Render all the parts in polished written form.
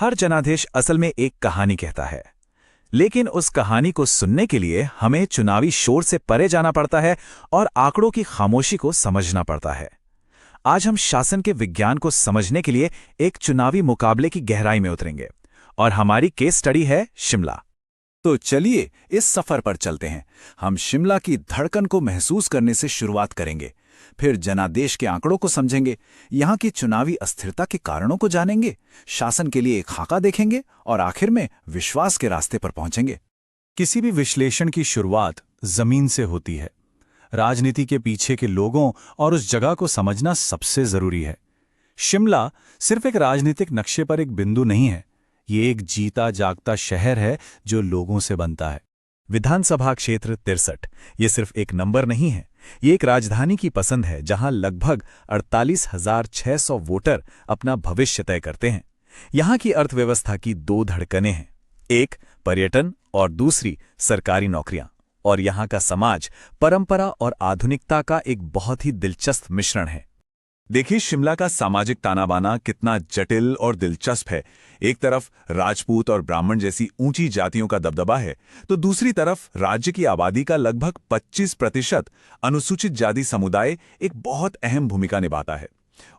हर जनादेश असल में एक कहानी कहता है, लेकिन उस कहानी को सुनने के लिए हमें चुनावी शोर से परे जाना पड़ता है और आंकड़ों की खामोशी को समझना पड़ता है। आज हम शासन के विज्ञान को समझने के लिए एक चुनावी मुकाबले की गहराई में उतरेंगे और हमारी केस स्टडी है शिमला। तो चलिए इस सफर पर चलते हैं। हम शिमला की धड़कन को महसूस करने से शुरुआत करेंगे, फिर जनादेश के आंकड़ों को समझेंगे, यहाँ की चुनावी अस्थिरता के कारणों को जानेंगे, शासन के लिए एक खाका देखेंगे और आखिर में विश्वास के रास्ते पर पहुंचेंगे। किसी भी विश्लेषण की शुरुआत जमीन से होती है। राजनीति के पीछे के लोगों और उस जगह को समझना सबसे जरूरी है। शिमला सिर्फ एक राजनीतिक नक्शे पर एक बिंदु नहीं है, ये एक जीता जागता शहर है जो लोगों से बनता है। विधानसभा क्षेत्र 63 ये सिर्फ एक नंबर नहीं है, ये एक राजधानी की पसंद है जहां लगभग 48,600 वोटर अपना भविष्य तय करते हैं। यहां की अर्थव्यवस्था की दो धड़कनें हैं, एक पर्यटन और दूसरी सरकारी नौकरियां। और यहां का समाज परंपरा और आधुनिकता का एक बहुत ही दिलचस्प मिश्रण है। देखिए शिमला का सामाजिक तानाबाना कितना जटिल और दिलचस्प है। एक तरफ राजपूत और ब्राह्मण जैसी ऊंची जातियों का दबदबा है, तो दूसरी तरफ राज्य की आबादी का लगभग 25% अनुसूचित जाति समुदाय एक बहुत अहम भूमिका निभाता है।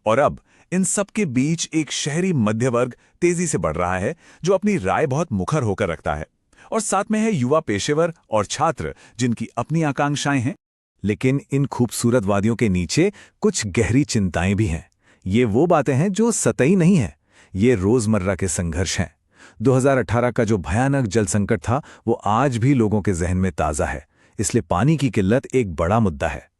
और अब इन सब के बीच एक शहरी मध्य वर्ग तेजी से बढ़ रहा है जो अपनी राय बहुत मुखर होकर रखता है, और साथ में है युवा पेशेवर और छात्र जिनकी अपनी आकांक्षाएं हैं। लेकिन इन खूबसूरत वादियों के नीचे कुछ गहरी चिंताएं भी हैं। ये वो बातें हैं जो सतही नहीं है, ये रोजमर्रा के संघर्ष हैं। 2018 का जो भयानक जल संकट था वो आज भी लोगों के जहन में ताज़ा है, इसलिए पानी की किल्लत एक बड़ा मुद्दा है।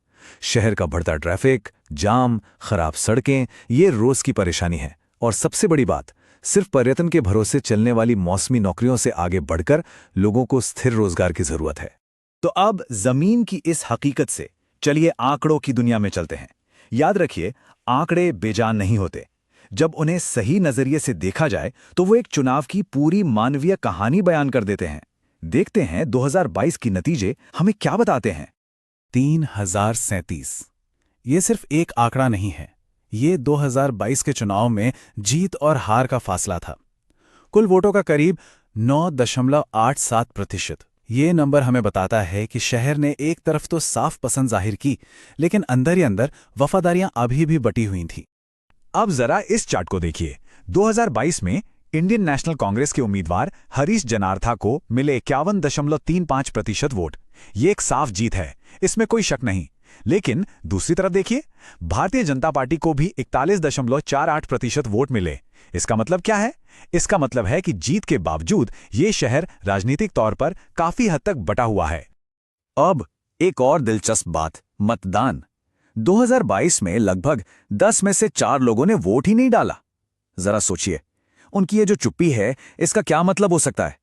शहर का बढ़ता ट्रैफिक, जाम, खराब सड़कें, ये रोज की परेशानी है। और सबसे बड़ी बात, सिर्फ पर्यटन के भरोसे चलने वाली मौसमी नौकरियों से आगे बढ़कर लोगों को स्थिर रोजगार की जरूरत है। तो अब जमीन की इस हकीकत से चलिए आंकड़ों की दुनिया में चलते हैं। याद रखिए, आंकड़े बेजान नहीं होते। जब उन्हें सही नजरिए से देखा जाए तो वो एक चुनाव की पूरी मानवीय कहानी बयान कर देते हैं। देखते हैं 2022 की नतीजे हमें क्या बताते हैं। 3037 ये सिर्फ एक आंकड़ा नहीं है, ये 2022 के चुनाव में जीत और हार का फासला था। कुल वोटों का करीब 9.87%। ये नंबर हमें बताता है कि शहर ने एक तरफ तो साफ पसंद जाहिर की, लेकिन अंदर ही अंदर वफादारियां अभी भी बटी हुई थीं। अब जरा इस चार्ट को देखिए। 2022 में इंडियन नेशनल कांग्रेस के उम्मीदवार हरीश जनार्था को मिले 51.35% वोट। ये एक साफ जीत है, इसमें कोई शक नहीं। लेकिन दूसरी तरफ देखिए, भारतीय जनता पार्टी को भी 41.48% वोट मिले। इसका मतलब क्या है? इसका मतलब है कि जीत के बावजूद ये शहर राजनीतिक तौर पर काफी हद तक बटा हुआ है। अब एक और दिलचस्प बात, मतदान। 2022 में लगभग 10 में से 4 लोगों ने वोट ही नहीं डाला। जरा सोचिए, उनकी ये जो चुप्पी है, इसका क्या मतलब हो सकता है?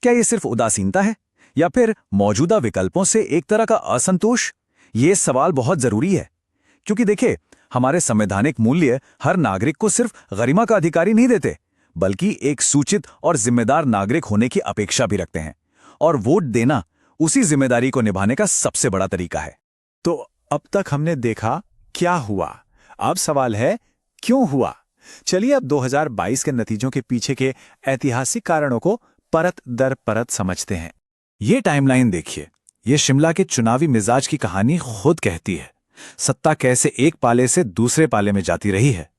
क्या ये सिर्फ उदासीनता है या फिर मौजूदा विकल्पों से एक तरह का असंतोष? ये सवाल बहुत जरूरी है, क्योंकि देखिए, हमारे संवैधानिक मूल्य हर नागरिक को सिर्फ गरिमा का अधिकारी नहीं देते, बल्कि एक सूचित और जिम्मेदार नागरिक होने की अपेक्षा भी रखते हैं। और वोट देना उसी जिम्मेदारी को निभाने का सबसे बड़ा तरीका है। तो अब तक हमने देखा क्या हुआ, अब सवाल है क्यों हुआ। चलिए अब 2022 के नतीजों के पीछे के ऐतिहासिक कारणों को परत दर परत समझते हैं। ये टाइमलाइन देखिए, ये शिमला के चुनावी मिजाज की कहानी खुद कहती है। सत्ता कैसे एक पाले से दूसरे पाले में जाती रही है।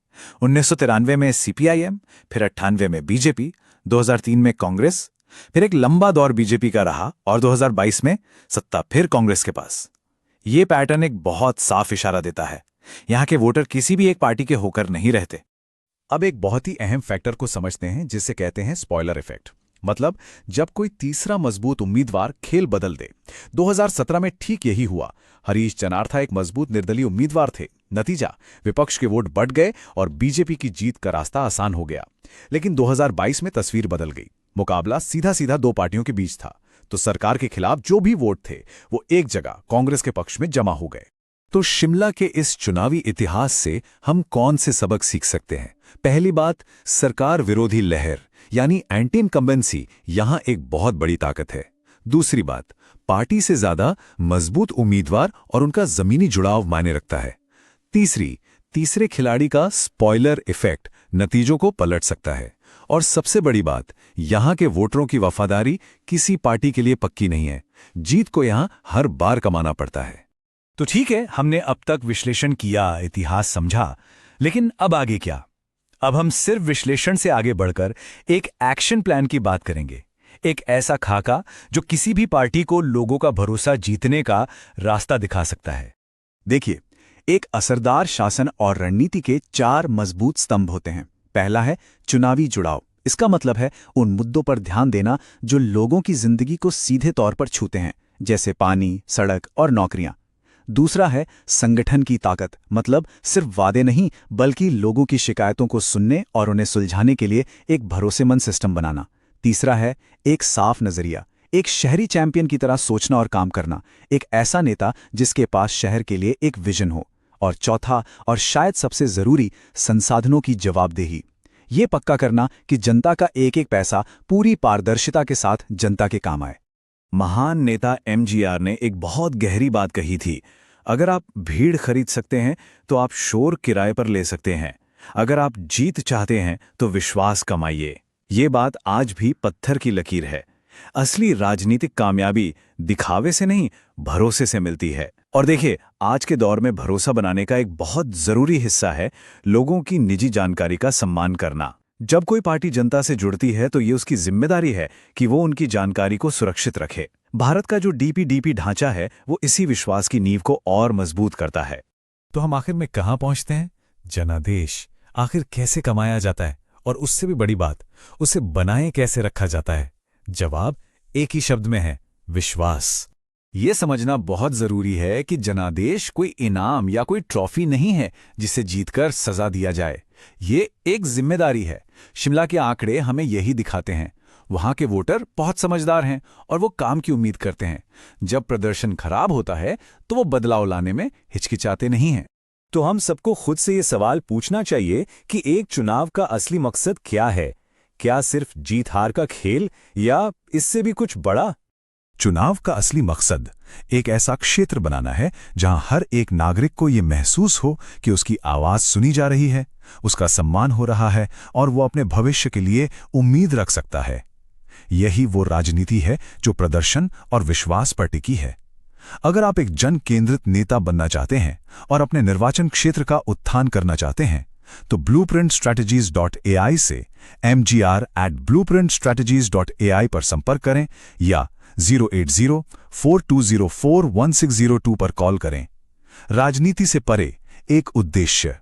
1993 में सीपीआईएम, फिर 98 में बीजेपी, 2003 में कांग्रेस, फिर एक लंबा दौर बीजेपी का रहा और 2022 में सत्ता फिर कांग्रेस के पास। ये पैटर्न एक बहुत साफ इशारा देता है, यहाँ के वोटर किसी भी एक पार्टी के होकर नहीं रहते। अब एक बहुत ही अहम फैक्टर को समझते हैं जिसे कहते हैं स्पॉइलर इफेक्ट। मतलब जब कोई तीसरा मजबूत उम्मीदवार खेल बदल दे। 2017 में ठीक यही हुआ। हरीश जनार्था एक मजबूत निर्दलीय उम्मीदवार थे। नतीजा, विपक्ष के वोट बढ़ गए और बीजेपी की जीत का रास्ता आसान हो गया। लेकिन 2022 में तस्वीर बदल गई। मुकाबला सीधा सीधा दो पार्टियों के बीच था, तो सरकार के खिलाफ जो भी वोट थे वो एक जगह कांग्रेस के पक्ष में जमा हो गए। तो शिमला के इस चुनावी इतिहास से हम कौन से सबक सीख सकते हैं? पहली बात, सरकार विरोधी लहर यानी एंटी इनकम्बेंसी यहां एक बहुत बड़ी ताकत है। दूसरी बात, पार्टी से ज्यादा मजबूत उम्मीदवार और उनका जमीनी जुड़ाव मायने रखता है। तीसरे खिलाड़ी का स्पॉइलर इफेक्ट नतीजों को पलट सकता है। और सबसे बड़ी बात, यहाँ के वोटरों की वफादारी किसी पार्टी के लिए पक्की नहीं है। जीत को यहाँ हर बार कमाना पड़ता है। तो ठीक है, हमने अब तक विश्लेषण किया, इतिहास समझा, लेकिन अब आगे क्या? अब हम सिर्फ विश्लेषण से आगे बढ़कर एक एक्शन प्लान की बात करेंगे। एक ऐसा खाका जो किसी भी पार्टी को लोगों का भरोसा जीतने का रास्ता दिखा सकता है। देखिए, एक असरदार शासन और रणनीति के 4 मजबूत स्तंभ होते हैं। पहला है चुनावी जुड़ाव। इसका मतलब है उन मुद्दों पर ध्यान देना जो लोगों की जिंदगी को सीधे तौर पर छूते हैं, जैसे पानी, सड़क और नौकरियां। दूसरा है संगठन की ताकत, मतलब सिर्फ वादे नहीं बल्कि लोगों की शिकायतों को सुनने और उन्हें सुलझाने के लिए एक भरोसेमंद सिस्टम बनाना। तीसरा है एक साफ नजरिया, एक शहरी चैंपियन की तरह सोचना और काम करना, एक ऐसा नेता जिसके पास शहर के लिए एक विजन हो। और चौथा और शायद सबसे जरूरी, संसाधनों की जवाबदेही। ये पक्का करना कि जनता का एक एक पैसा पूरी पारदर्शिता के साथ जनता के काम आए। महान नेता एमजीआर ने एक बहुत गहरी बात कही थी, अगर आप भीड़ खरीद सकते हैं तो आप शोर किराए पर ले सकते हैं, अगर आप जीत चाहते हैं तो विश्वास कमाइए। ये बात आज भी पत्थर की लकीर है। असली राजनीतिक कामयाबी दिखावे से नहीं, भरोसे से मिलती है। और देखिए, आज के दौर में भरोसा बनाने का एक बहुत जरूरी हिस्सा है लोगों की निजी जानकारी का सम्मान करना। जब कोई पार्टी जनता से जुड़ती है तो ये उसकी जिम्मेदारी है कि वो उनकी जानकारी को सुरक्षित रखे। भारत का जो डीपीडीपी ढांचा है वो इसी विश्वास की नींव को और मजबूत करता है। तो हम आखिर में कहाँ पहुंचते हैं? जनादेश आखिर कैसे कमाया जाता है, और उससे भी बड़ी बात, उसे बनाए कैसे रखा जाता है? जवाब एक ही शब्द में है, विश्वास। ये समझना बहुत जरूरी है कि जनादेश कोई इनाम या कोई ट्रॉफी नहीं है जिसे जीतकर सजा दिया जाए। ये एक जिम्मेदारी है। शिमला के आंकड़े हमें यही दिखाते हैं। वहां के वोटर बहुत समझदार हैं और वो काम की उम्मीद करते हैं। जब प्रदर्शन खराब होता है तो वो बदलाव लाने में हिचकिचाते नहीं हैं। तो हम सबको खुद से ये सवाल पूछना चाहिए कि एक चुनाव का असली मकसद क्या है? क्या सिर्फ जीत हार का खेल, या इससे भी कुछ बड़ा? चुनाव का असली मकसद एक ऐसा क्षेत्र बनाना है जहां हर एक नागरिक को ये महसूस हो कि उसकी आवाज सुनी जा रही है, उसका सम्मान हो रहा है और वो अपने भविष्य के लिए उम्मीद रख सकता है। यही वो राजनीति है जो प्रदर्शन और विश्वास पर टिकी है। अगर आप एक जन केंद्रित नेता बनना चाहते हैं और अपने निर्वाचन क्षेत्र का उत्थान करना चाहते हैं तो blueprintstrategies.ai से mgr@blueprintstrategies.ai पर संपर्क करें या 08042041602 पर कॉल करें। राजनीति से परे एक उद्देश्य,